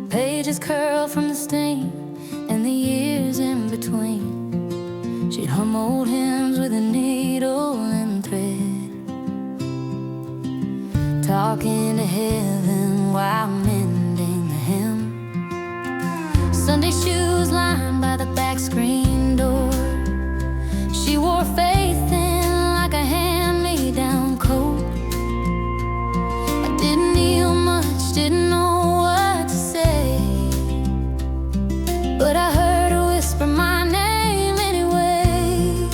pages curl from the stain and the years in between. She'd hum old hymns with a needle and thread, talking to heaven while mending the hem. Sunday shoes lined by the back screen door. She wore faith in like a hand-me-down coat. I didn't kneel much, didn't know what to say, but I heard her whisper my name anyway.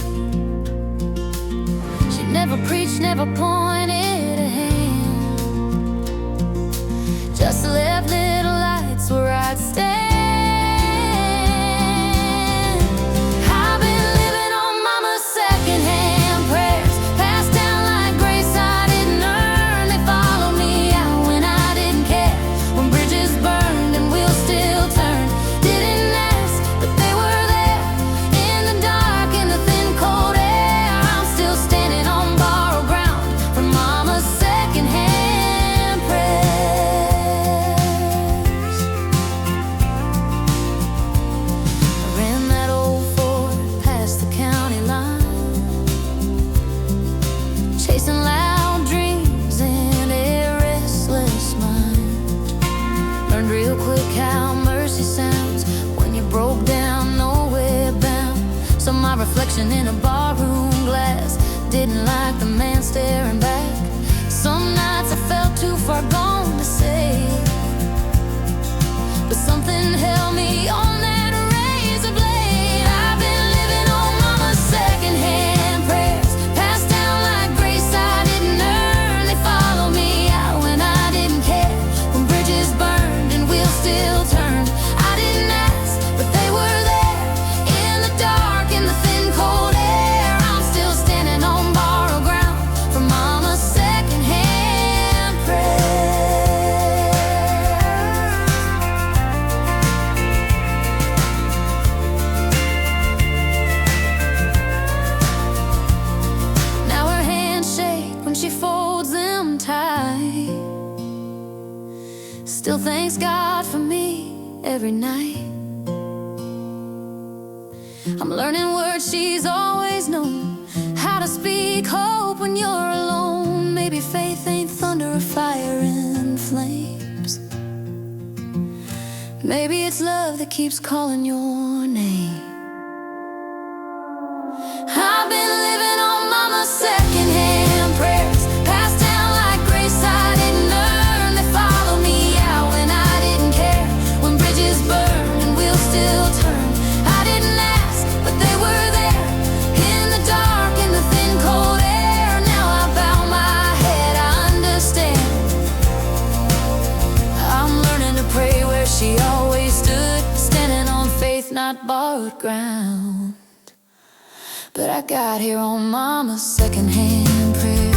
She never preached, never pointed a hand, just left little lights where I'd stay. Reflection in a barroom glass, didn't like the man staring back. Some nights I felt too far gone to say, but something held me on that razor blade. I've been living on mama's secondhand prayers, passed down like grace I didn't earn. They follow me out when I didn't care, when bridges burned and wheels still turned. I didn't ask, but they were there in the dark, in the cold air. I'm still standing on borrowed ground from mama's secondhand prayers. Now her hands shake when she folds them tight, still thanks God for me every night. I'm learning words she's always known, how to speak hope when you're alone. Maybe faith ain't thunder or fire and flames. Maybe it's love that keeps calling your name. I've been living on mama's secondhand prayers, passed down like grace I didn't earn. They follow me out when I didn't care, when bridges burned and wheels still turned. I didn't ask, but they were there in the dark, in the thin cold air. Now I bow my head, I understand. I'm learning to pray where she always stood, standing on faith, not borrowed ground. But I got here on mama's secondhand prayers.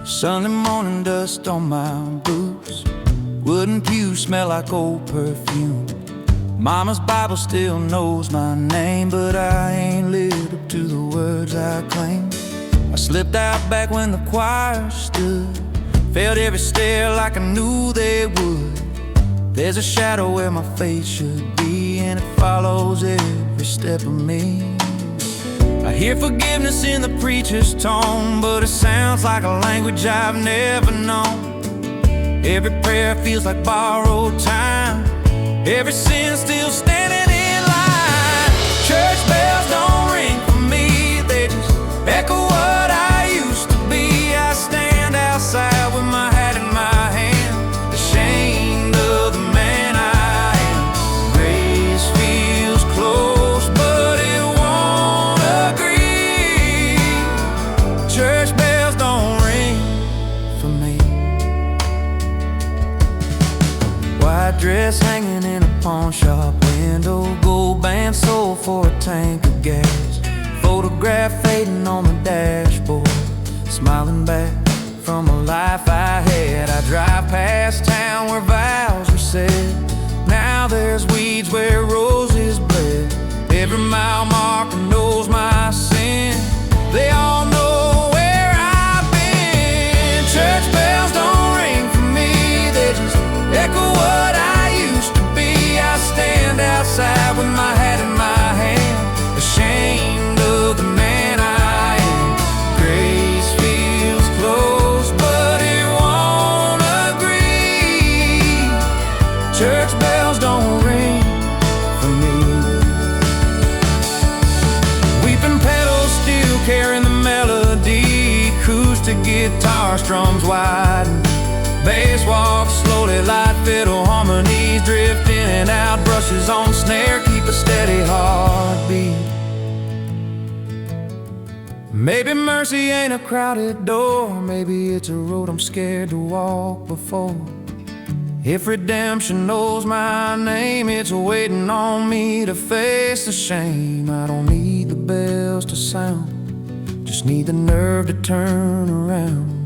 Sunday morning dust on my boots, wooden pews smell like old perfume. Mama's Bible still knows my name, but I ain't lived up to the words I claim. I slipped out back when the choir stood, felt every stare like I knew they would. There's a shadow where my faith should be, and it follows every step of me. I hear forgiveness in the preacher's tone, but it sounds like a language I've never known. Every prayer feels like borrowed time, every sin still standing in line. Church bells don't ring for me, they just echo what I used to be. I stand outside with my hat in my hand, the dress hanging in a pawn shop window, gold band sold for a tank of gas, photograph fading on the dashboard, smiling back from a life I had. I drive past town where vows were said. Now there's weeds where roses bled. Every mile marker knows my sin. They all know where I've been. Church bells don't ring for me, they just echo what I used to be. I stand outside with my hat in my hand, ashamed of the man I am. Grace feels close, but it won't agree. Church bells don't ring for me. Weeping pedals still carrying the melody, acoustic guitar strums widen, bass walks slowly, light fiddle harmonies drift in and out, brushes on snare keep a steady heartbeat. Maybe mercy ain't a crowded door, maybe it's a road I'm scared to walk before. If redemption knows my name, it's waiting on me to face the shame. I don't need the bells to sound, just need the nerve to turn around.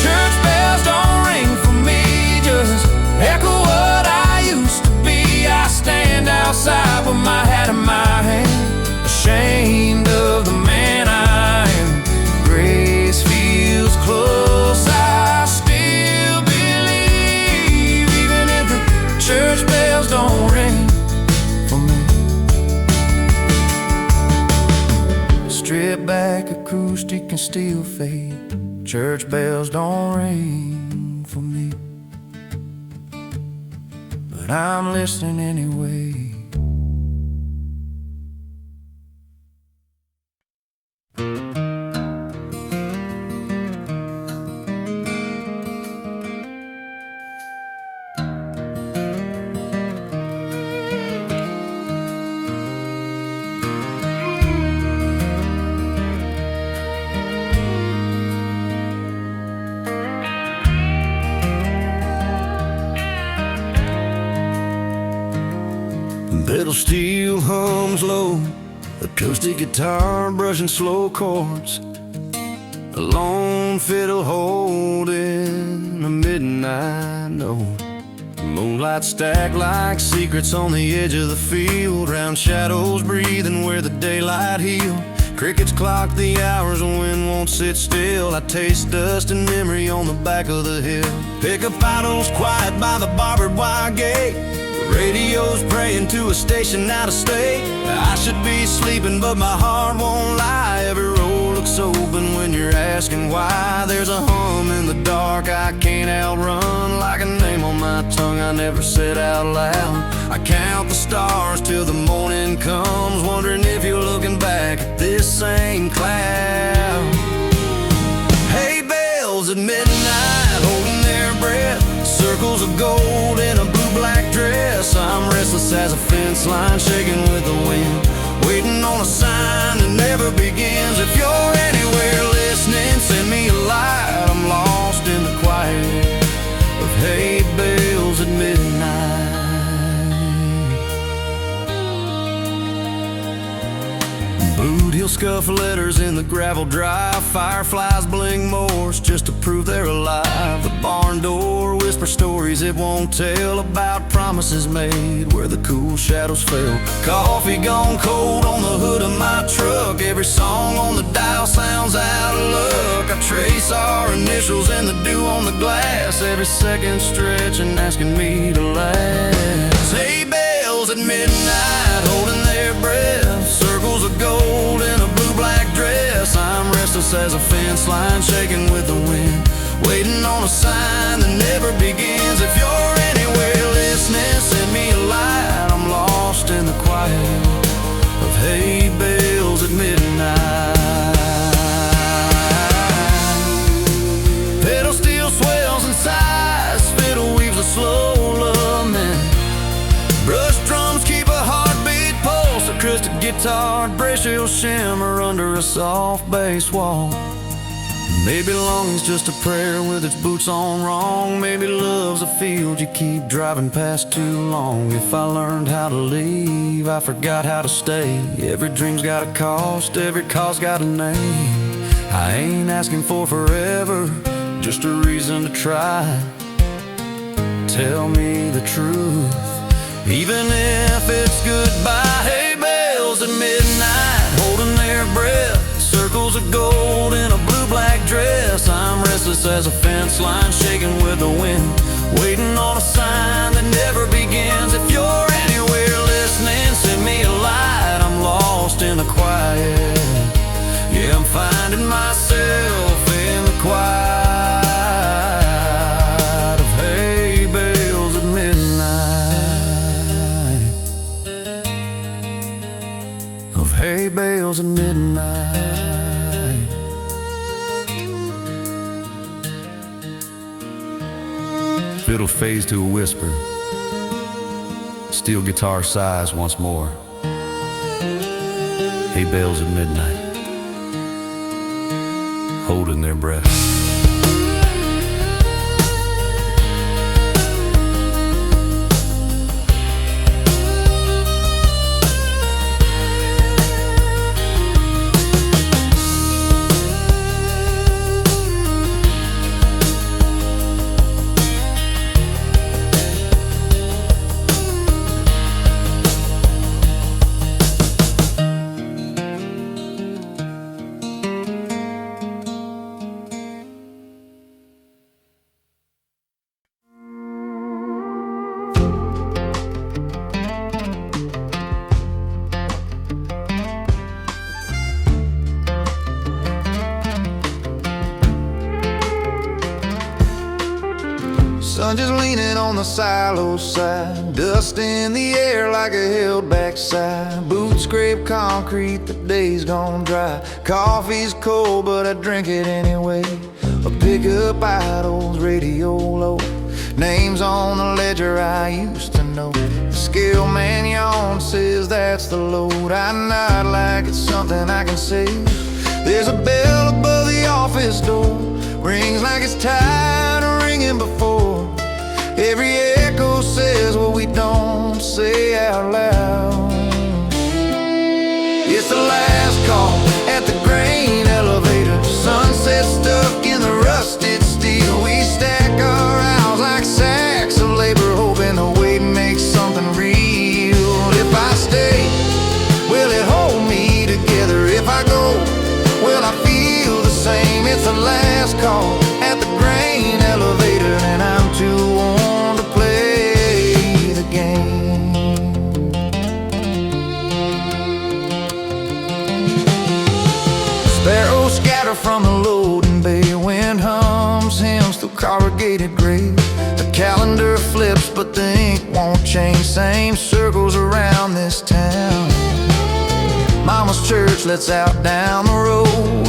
Church bells don't ring for me, just echo what I used to be. I stand outside with my hat in my hand, ashamed of the man I am. Grace feels close, I still believe, even if the church bells don't ring for me. Strip back acoustic and still fade. Church bells don't ring for me, but I'm listening anyway. Pedal steel hums low, acoustic guitar brushing slow chords, a lone fiddle holding a midnight note. Moonlight stacked like secrets on the edge of the field, round shadows breathing where the daylight healed. Crickets clock the hours, the wind won't sit still. I taste dust and memory on the back of the hill. Pickup idols quiet by the barbed wire gate, radio's praying to a station out of state. I should be sleeping, but my heart won't lie. Every road looks open when you're asking why. There's a hum in the dark I can't outrun, like a name on my tongue I never said out loud. I count the stars till the morning comes, wondering if you're looking back at this same cloud. Hey, bells at midnight holding their breath, circles of gold in a blue-black dress. I'm restless as a fence line shaking with the wind, waiting on a sign that never begins. If you're anywhere listening, send me a light. I'm lost in the quiet of hay bales at midnight. Boot heel scuff letters in the gravel drive, fireflies bling Morse just to prove they're alive. The barn door whisper stories it won't tell about promises made where the cool shadows fell. Coffee gone cold on the hood of my truck, every song on the dial sounds out of luck. I trace our initials in the dew on the glass, every second stretching asking me to last. Hey, bells at midnight holding their breath, circles of gold in a blue-black dress. I'm restless as a fence line shaking with the wind, waiting on a sign that never begins. If you're anywhere listening, send me a light. I'm lost in the quiet of hay bales at midnight. Pedal steel swells and sighs, fiddle weaves a slow lament, brush drums keep a heartbeat pulse, acoustic guitar brace will shimmer under a soft bass wall. Maybe longing's just a prayer with its boots on wrong. Maybe love's a field you keep driving past too long. If I learned how to leave, I forgot how to stay. Every dream's got a cost, every cause got a name. I ain't asking for forever, just a reason to try. Tell me the truth, even if it's goodbye. Hay bales at midnight, holding their breath, circles of gold in a blue-black dress. I'm restless as a fence line shaking with the wind, waiting on a sign that never begins. If you're anywhere listening, send me a light. I'm lost in the quiet. Yeah, I'm finding myself in the quiet of hay bales at midnight. Of hay bales at midnight. Fiddle fades to a whisper, steel guitar sighs once more. Hay bales at midnight, holding their breath. Sun just leaning on the silo side, dust in the air like a held back sigh. Boots scrape concrete, the day's gone dry. Coffee's cold but I drink it anyway. A pickup idles, radio low, names on the ledger I used to know. The scale man yawns, says that's the load. I nod like it's something I can say. There's a bell above the office door, rings like it's tired of ringing before. Every echo says what we don't say out loud. It's the last call at the grain elevator. Sunset stuck in the rusted steel. We stack our hours like sacks of labor, hoping the weight makes something real. If I stay, will it hold me together? If I go, will I feel the same? It's the last call at the grain elevator, and I'm too worn to play the game. Sparrows scatter from the loading bay. Wind hums hymns through corrugated grave. The calendar flips but the ink won't change. Same circles around this town. Mama's church lets out down the road.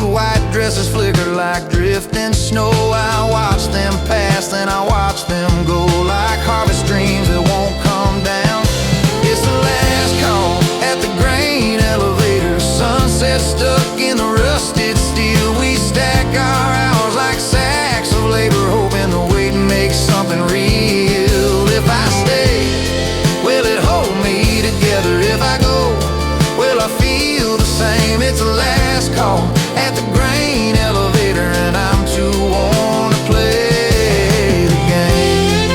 White dresses flicker like drifting snow. I watch them pass, then I watch them go, like harvest streams that won't come down. It's the last call at the grain elevator. Sunset stuck in the rusted steel. We stack our hours like sacks of labor, hoping the weight makes something real. If I stay, will it hold me together? If I go, will I feel the same? It's the last call at the grain elevator, and I'm too worn to play the game.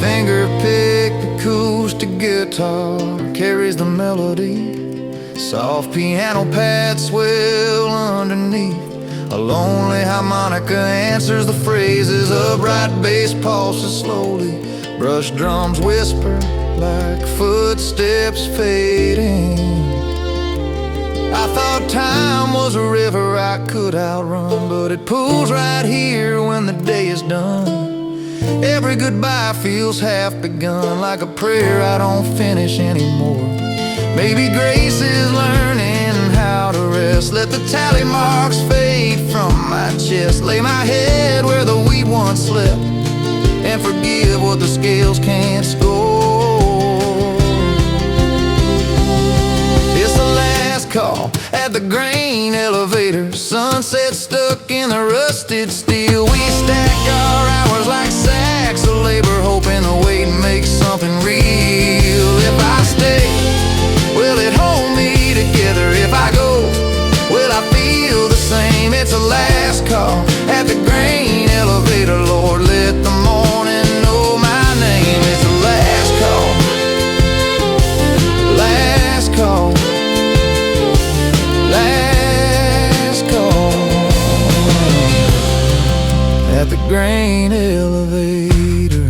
Finger pick acoustic guitar carries the melody. Soft piano pads swell underneath. A lonely harmonica answers the phrases. A bright bass pulses slowly. Brush drums whisper like footsteps fading. I thought time was a river I could outrun, but it pools right here when the day is done. Every goodbye feels half begun, like a prayer I don't finish anymore. Maybe grace is learning how to rest. Let the tally marks fade from my chest. Lay my head where the wheat once slept, and forgive what the scales can't score. It's the last call at the grain elevator. Sunset stuck in the rusted steel. We stack our hours like sacks of labor, hoping the wait makes something real. If I stay, will it hold me together? If I go, will I feel the same? It's the last call at the grain elevator. Lord, let the morning know my name. It's the last call, last call, last call at the grain elevator.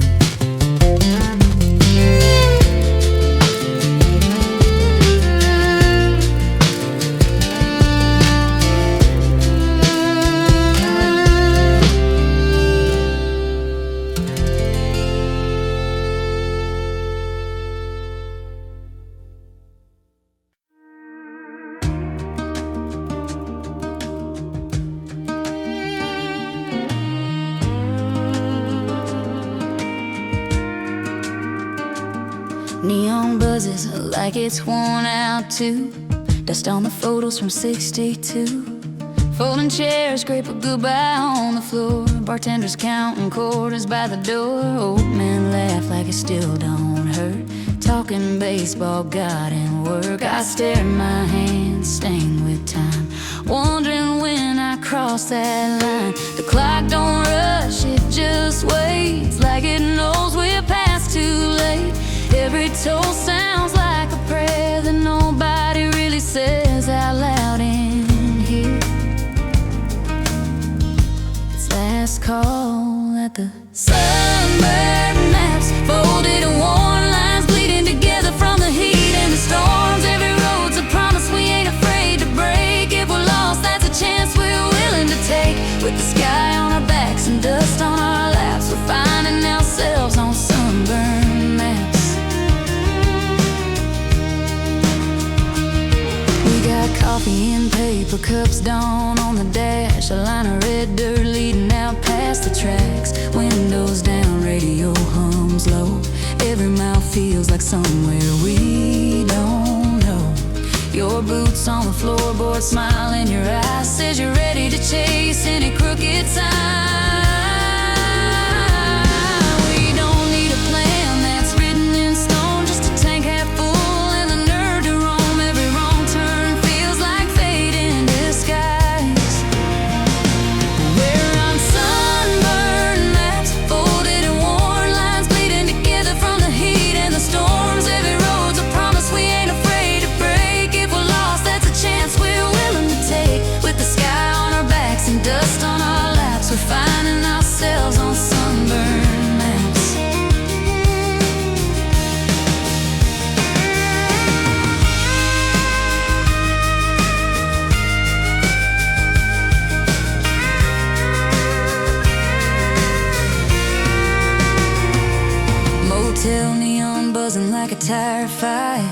Neon buzzes like it's worn out too. Dust on the photos from '62. Folding chairs, scrape a goodbye on the floor. Bartenders counting quarters by the door. Old men laugh like it still don't hurt. Talking baseball, God and work. I stare at my hands stained with time, wondering when I cross that line. The clock don't rush, it just waits, like it knows we're past too late. Every toast sounds like a prayer that nobody really says out loud in here. It's last call at the sunburned maps, folded and worn lines bleeding together from the heat and the storms. Every road's a promise we ain't afraid to break. If we're lost, that's a chance we're willing to take. With the sky on our backs and dust on our laps, we're finding ourselves on sunburned maps. Coffee in paper cups, dawn on the dash. A line of red dirt leading out past the tracks. Windows down, radio hums low. Every mile feels like somewhere we don't know. Your boots on the floorboard, smile in your eyes, says you're ready to chase any crooked sign. We don't need a plan that's written in stone, just a tank half full and the nerve to roam. Every wrong turn feels like fate in disguise. We're on sunburned maps, folded and worn lines bleeding together from the heat and the storms. Every road's a promise we ain't afraid to break. If we're lost, that's a chance we're willing to take. With the sky on our backs and dust on our laps, we're finding ourselves on sunburned maps. Motel neon buzzing like a tire fire.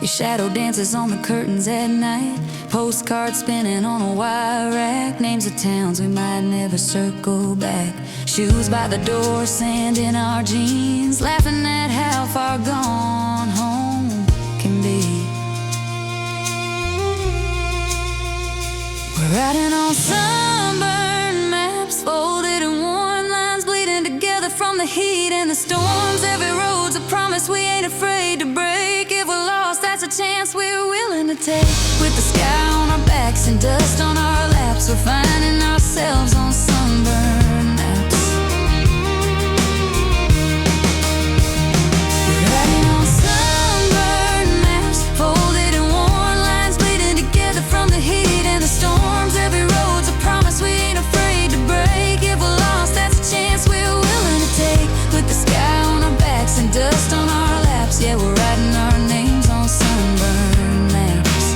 Your shadow dances on the curtains at night. Postcards spinning on a wire rack. Names of towns we might never circle back. Shoes by the door, sand in our jeans, laughing at how far gone home can be. We're riding on sunburned maps, folded and worn lines bleeding together from the heat and the storms. Every road's a promise we ain't afraid to break. If we're lost, that's a chance we're willing to take. With the sky on our backs and dust on our laps, we're finding ourselves on sunburned maps. We're riding on sunburned maps, folded and worn lines bleeding together from the heat and the storms. Every road's a promise we ain't afraid to break. If we're lost, that's a chance we're willing to take. With the sky on our backs and dust on our laps, yeah, we're writing our names on sunburned maps.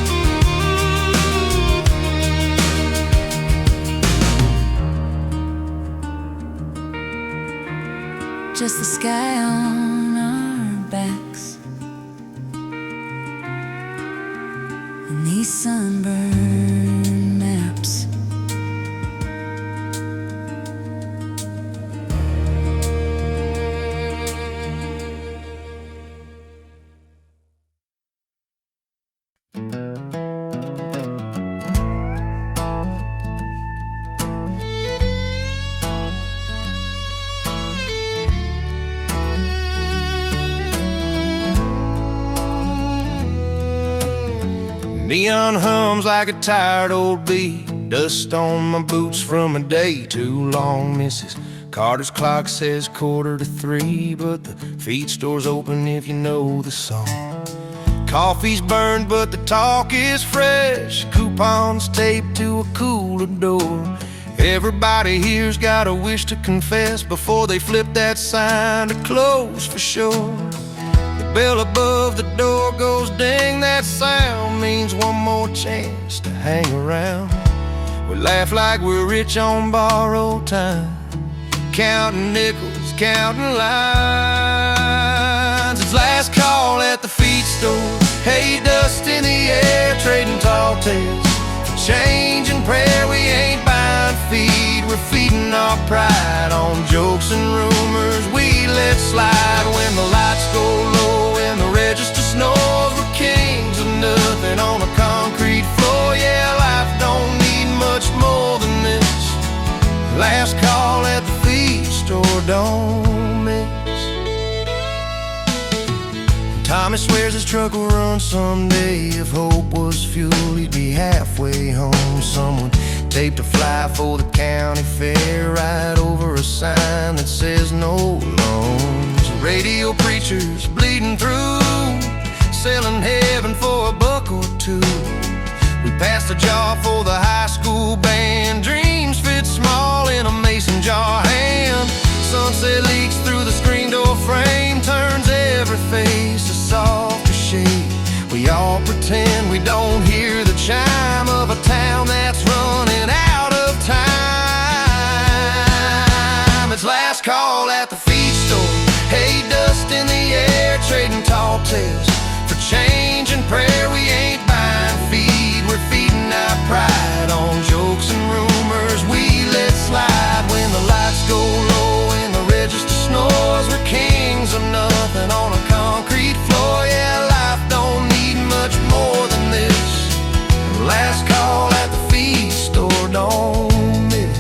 Just the sky on our backs and these sunburned maps. Neon hums like a tired old bee. Dust on my boots from a day too long. Mrs. Carter's clock says 2:45, but the feed store's open if you know the song. Coffee's burned, but the talk is fresh. Coupons taped to a cooler door. Everybody here's got a wish to confess before they flip that sign to close for sure. The bell above the door goes ding. That sound means one more chance to hang around. We laugh like we're rich on borrowed time, counting nickels, counting lines. It's last call at the feed store. Hay dust in the air, trading tall tales. Change and prayer, we ain't buying feed. We're feeding our pride on jokes and rumors we let slide. When the lights go low and the register snores, we're kings of nothing on a concrete floor. Yeah, life don't need much more than this. Last call at the feed store, don't miss. Tommy swears his truck will run someday. If hope was fuel, he'd be halfway home. Someone taped a fly for the county fair right over a sign that says no loans. Radio preachers bleeding through, selling heaven for $1 or $2. We passed a jar for the high school band. Dreams fit small in a mason jar hand. Sunset leaks through the screen door frame, turns every face a softer shade. We all pretend we don't hear the chime of a town that's running out of time. It's last call at the feed store. Hay dust in the air, trading tall tales. For change and prayer, we ain't buying feed. We're feeding our pride on jokes and rumors we let slide. When the lights go low and the register snores, we're kings of nothing on a concrete floor. Yeah, life don't need much more than this. Last call at the feed store, don't miss.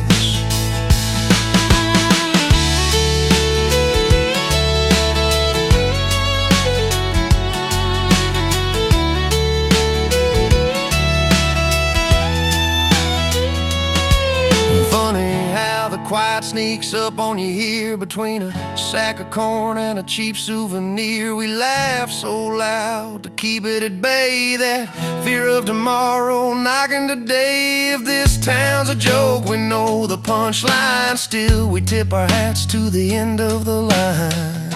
Funny how the quiet sneaks up on you here between a sack of corn and a cheap souvenir. We laugh so loud to keep it at bay, that fear of tomorrow knocking today. If this town's a joke, we know the punchline. Still, we tip our hats to the end of the line.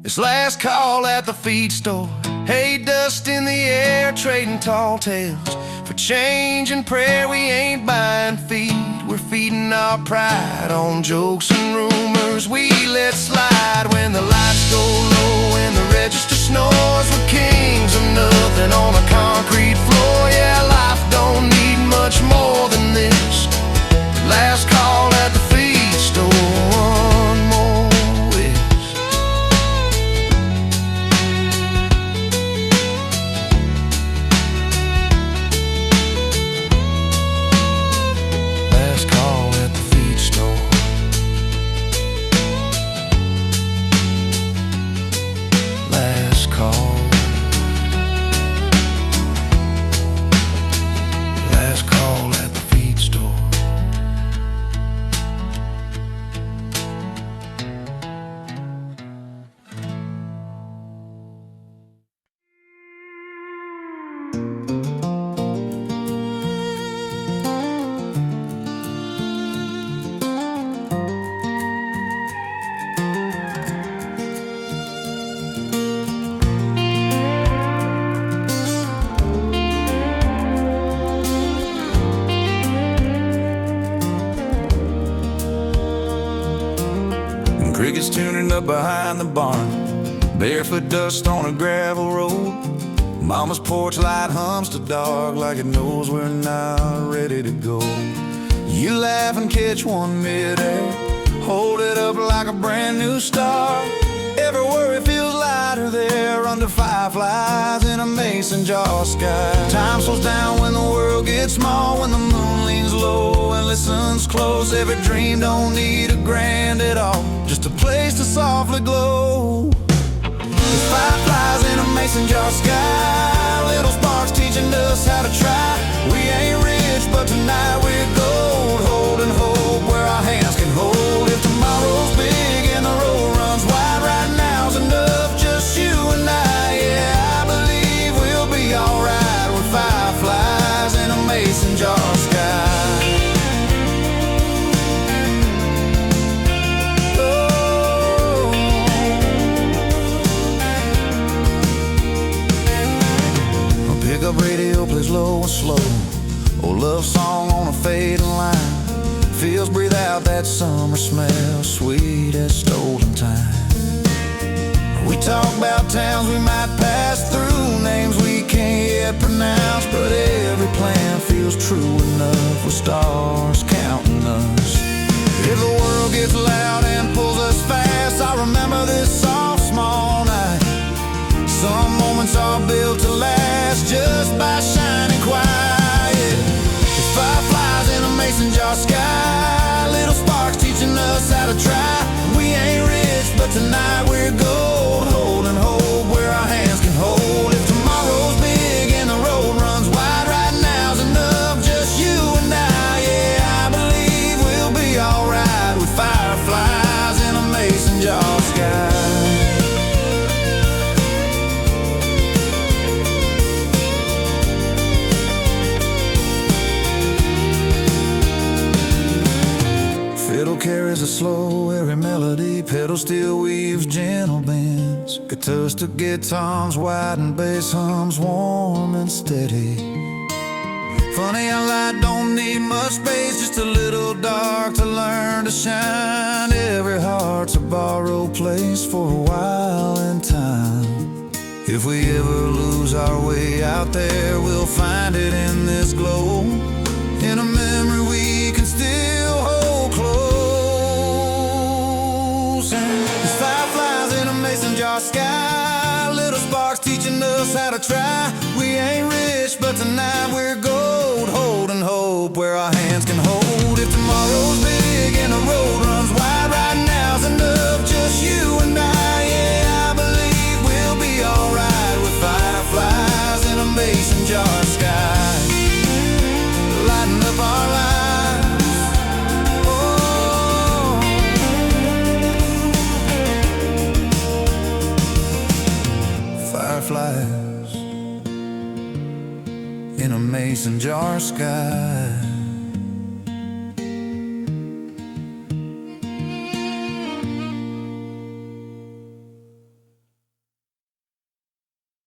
It's last call at the feed store. Hay dust in the air, trading tall tales. For change and prayer, we ain't buying feed. We're feeding our pride on jokes and rumors we let slide. When the lights go low and the register snores, we're kings of nothing on a concrete floor. Yeah, life don't need much more than this. Last call at the feed store, one more wish. Last call at the feed store. Last call. Last call at the feed store. Crickets tuning up behind the barn, barefoot dust on a gravel road. Mama's porch light hums to dark like it knows we're not ready to go. You laugh and catch one midair, hold it up like a brand new star. Every worry feels lighter there under fireflies in a mason jar sky. Time slows down when the world gets small, when the moon leans low and listens close. Every dream don't need a grand at all, just a place to softly glow. The Fireflies in a mason jar sky, little sparks teaching us how to try. We ain't rich, but tonight we're gold, holding hope where our hands can hold. If tomorrow's big and the road runs wide, right now's enough, just you and I. Yeah, I believe we'll be alright with fireflies in a mason jar sky. Pickup radio plays low and slow, old love song on a fading line. Fields breathe out that summer smell, sweet as stolen time. We talk about towns we might pass through, names we can't yet pronounce, but every plan feels true enough with stars counting us. If the world gets loud and pulls us fast, I remember this soft small night. Some moments are built to last just by shining quiet. There's fireflies in a mason jar sky, little sparks teaching us how to try. We ain't rich, but tonight we're gold, holding hope where our hands can hold. If tomorrow's big and the road runs wide, right now's enough, just you and I. Yeah, I believe we'll be alright with fireflies in a mason jar sky. Fiddle carries a slow, airy melody, pedal steel weaves gentle bends. Guitars to guitars, wide and bass hums warm and steady. Funny how light don't need much space, just a little dark to learn to shine. Every heart's a borrowed place for a while in time. If we ever lose our way out there, we'll find it in this glow, in a memory we can still hold close. There's fireflies in a mason jar sky, little sparks teaching us how to try. We ain't rich, but tonight we're gold, holding hope where our hands can hold. If tomorrow's big and the road runs wide, right now's enough, just you and I. Yeah, I believe we'll be alright with fireflies in a mason jar sky, lighting up our lives. Fireflies in a mason jar sky.